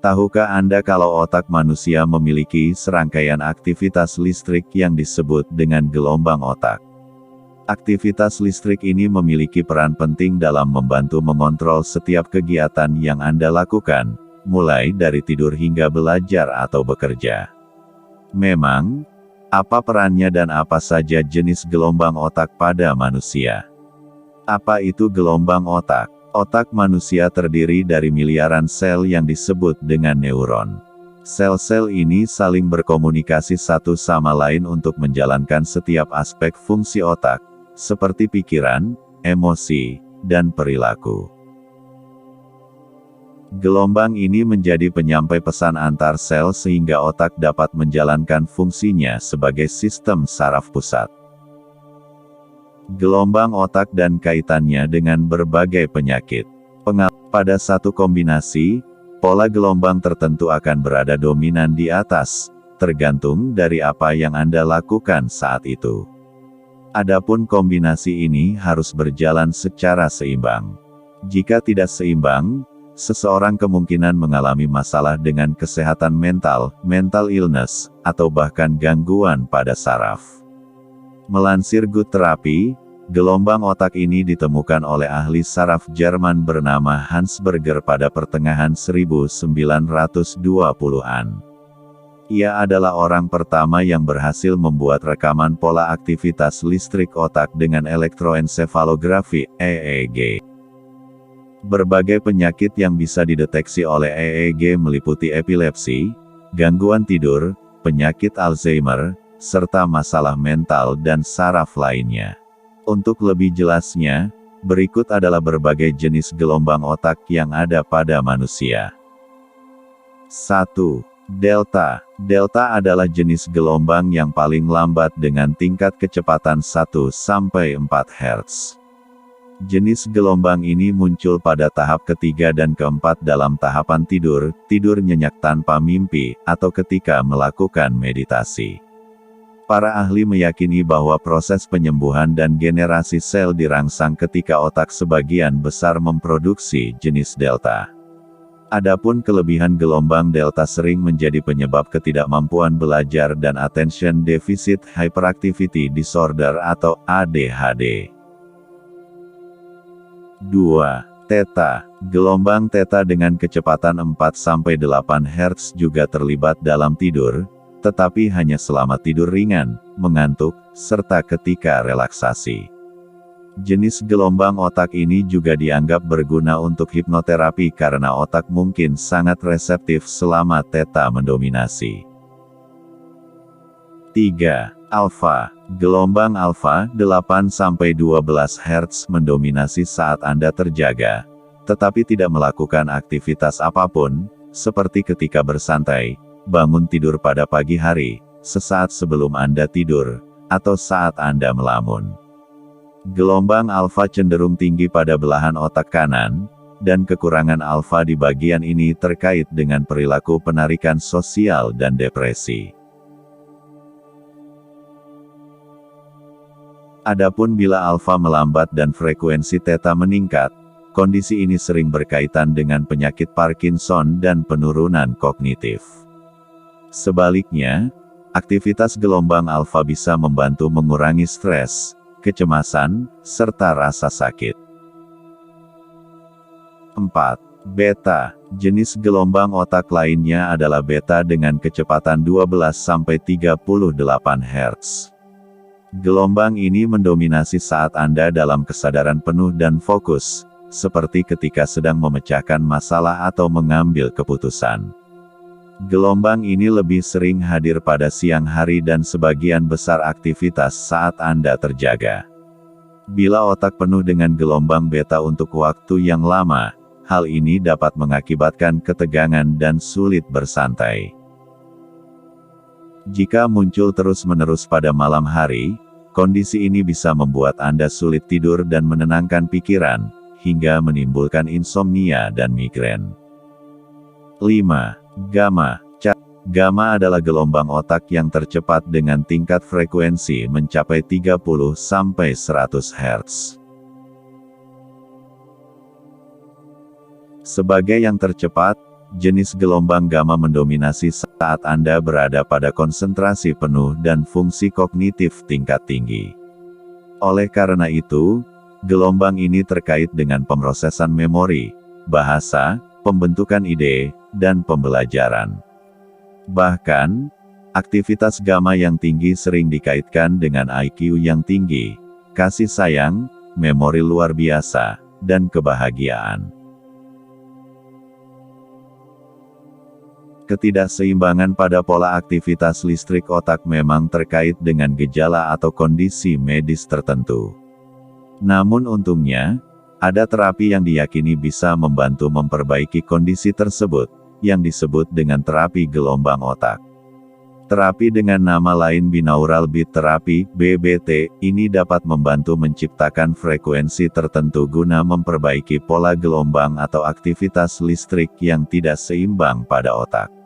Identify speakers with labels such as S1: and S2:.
S1: Tahukah Anda kalau otak manusia memiliki serangkaian aktivitas listrik yang disebut dengan gelombang otak? Aktivitas listrik ini memiliki peran penting dalam membantu mengontrol setiap kegiatan yang Anda lakukan, mulai dari tidur hingga belajar atau bekerja. Memang, apa perannya dan apa saja jenis gelombang otak pada manusia? Apa itu gelombang otak? Otak manusia terdiri dari miliaran sel yang disebut dengan neuron. Sel-sel ini saling berkomunikasi satu sama lain untuk menjalankan setiap aspek fungsi otak, seperti pikiran, emosi, dan perilaku. Gelombang ini menjadi penyampai pesan antar sel sehingga otak dapat menjalankan fungsinya sebagai sistem saraf pusat. Gelombang otak dan kaitannya dengan berbagai penyakit. Pada satu kombinasi, pola gelombang tertentu akan berada dominan di atas, tergantung dari apa yang Anda lakukan saat itu. Adapun kombinasi ini harus berjalan secara seimbang. Jika tidak seimbang, seseorang kemungkinan mengalami masalah dengan kesehatan mental, mental illness, atau bahkan gangguan pada saraf. Melansir Good Therapy, gelombang otak ini ditemukan oleh ahli saraf Jerman bernama Hans Berger pada pertengahan 1920-an. Ia adalah orang pertama yang berhasil membuat rekaman pola aktivitas listrik otak dengan elektroensefalografi, EEG. Berbagai penyakit yang bisa dideteksi oleh EEG meliputi epilepsi, gangguan tidur, penyakit Alzheimer, serta masalah mental dan saraf lainnya. Untuk lebih jelasnya, berikut adalah berbagai jenis gelombang otak yang ada pada manusia. 1. Delta. Delta adalah jenis gelombang yang paling lambat dengan tingkat kecepatan 1-4 Hz. Jenis gelombang ini muncul pada tahap ketiga dan keempat dalam tahapan tidur, tidur nyenyak tanpa mimpi, atau ketika melakukan meditasi. Para ahli meyakini bahwa proses penyembuhan dan generasi sel dirangsang ketika otak sebagian besar memproduksi jenis delta. Adapun kelebihan gelombang delta sering menjadi penyebab ketidakmampuan belajar dan attention deficit hyperactivity disorder atau ADHD. 2. Theta. Gelombang theta dengan kecepatan 4-8 Hz juga terlibat dalam tidur, tetapi hanya selama tidur ringan, mengantuk, serta ketika relaksasi. Jenis gelombang otak ini juga dianggap berguna untuk hipnoterapi karena otak mungkin sangat reseptif selama theta mendominasi. 3. Alpha. Gelombang alfa 8-12 Hz mendominasi saat Anda terjaga, tetapi tidak melakukan aktivitas apapun, seperti ketika bersantai, bangun tidur pada pagi hari, sesaat sebelum Anda tidur, atau saat Anda melamun. Gelombang alfa cenderung tinggi pada belahan otak kanan, dan kekurangan alfa di bagian ini terkait dengan perilaku penarikan sosial dan depresi. Adapun bila alfa melambat dan frekuensi theta meningkat, kondisi ini sering berkaitan dengan penyakit Parkinson dan penurunan kognitif. Sebaliknya, aktivitas gelombang alfa bisa membantu mengurangi stres, kecemasan, serta rasa sakit. 4. Beta. Jenis gelombang otak lainnya adalah beta dengan kecepatan 12-38 Hz. Gelombang ini mendominasi saat Anda dalam kesadaran penuh dan fokus, seperti ketika sedang memecahkan masalah atau mengambil keputusan. Gelombang ini lebih sering hadir pada siang hari dan sebagian besar aktivitas saat Anda terjaga. Bila otak penuh dengan gelombang beta untuk waktu yang lama, hal ini dapat mengakibatkan ketegangan dan sulit bersantai. Jika muncul terus-menerus pada malam hari, kondisi ini bisa membuat Anda sulit tidur dan menenangkan pikiran, hingga menimbulkan insomnia dan migrain. 5. Gamma. Gamma adalah gelombang otak yang tercepat dengan tingkat frekuensi mencapai 30-100 Hz. Sebagai yang tercepat, jenis gelombang gamma mendominasi saat Anda berada pada konsentrasi penuh dan fungsi kognitif tingkat tinggi. Oleh karena itu, gelombang ini terkait dengan pemrosesan memori, bahasa, pembentukan ide, dan pembelajaran. Bahkan, aktivitas gamma yang tinggi sering dikaitkan dengan IQ yang tinggi, kasih sayang, memori luar biasa, dan kebahagiaan. Ketidakseimbangan pada pola aktivitas listrik otak memang terkait dengan gejala atau kondisi medis tertentu. Namun untungnya, ada terapi yang diyakini bisa membantu memperbaiki kondisi tersebut, yang disebut dengan terapi gelombang otak. Terapi dengan nama lain binaural beat therapy, BBT, ini dapat membantu menciptakan frekuensi tertentu guna memperbaiki pola gelombang atau aktivitas listrik yang tidak seimbang pada otak.